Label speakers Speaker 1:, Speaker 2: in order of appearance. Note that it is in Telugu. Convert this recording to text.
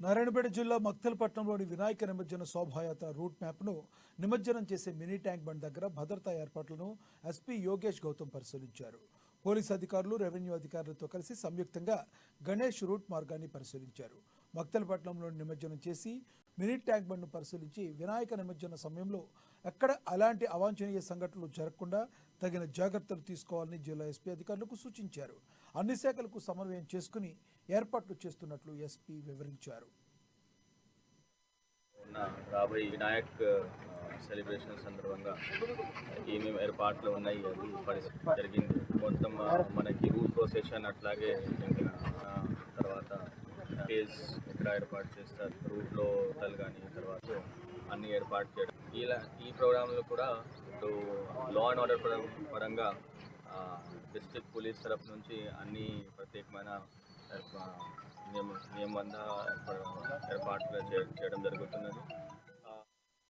Speaker 1: నారాయణపేట జిల్లా మక్తల్పట్నంలోని వినాయక నిమజ్జన శోభాయాత్ర రూట్ మ్యాప్ను నిమజ్జనం చేసే మినీ ట్యాంక్ బండ్ దగ్గర భద్రతా ఏర్పాట్లను ఎస్పీ యోగేష్ గౌతమ్ పరిశీలించారు. పోలీసు అధికారులు, రెవెన్యూ అధికారులతో కలిసి సంయుక్తంగా గణేష్ రూట్ మార్గాన్ని పరిశీలించారు. మక్తల్పట్నంలోని నిమజ్జనం చేసి మినీ ట్యాంక్ బండ్ను పరిశీలించి వినాయక నిమజ్జన సమయంలో ఎక్కడ అలాంటి అవాంఛనీయ సంఘటనలు జరగకుండా తగిన జాగ్రత్తలు తీసుకోవాలని జిల్లా ఎస్పీ అధికారులకు సూచించారు. అన్ని శాఖలకు సమన్వయం చేసుకుని ఏర్పాట్లు చేస్తున్నట్లు ఎస్పీ వివరించారు.
Speaker 2: రాబోయే వినాయక్ సెలబ్రేషన్ సందర్భంగా ఏమేమి ఏర్పాట్లు ఉన్నాయి అది పరిస్థితి జరిగింది. మొత్తం మనకి రూట్ ప్రొసెషన్ అట్లాగే తర్వాత కేస్ ఎక్కడ ఏర్పాటు చేస్తారు, రూట్లో హోటల్ కానీ తర్వాత అన్ని ఏర్పాటు చేయడం. ఈ ప్రోగ్రాంలో కూడా ఇప్పుడు లా అండ్ ఆర్డర్ పరంగా డిస్ట్రిక్ట్ పోలీస్ తరఫు నుంచి అన్ని ప్రత్యేకమైన నియమబంధ ఏర్పాట్లు చేయడం జరుగుతున్నది.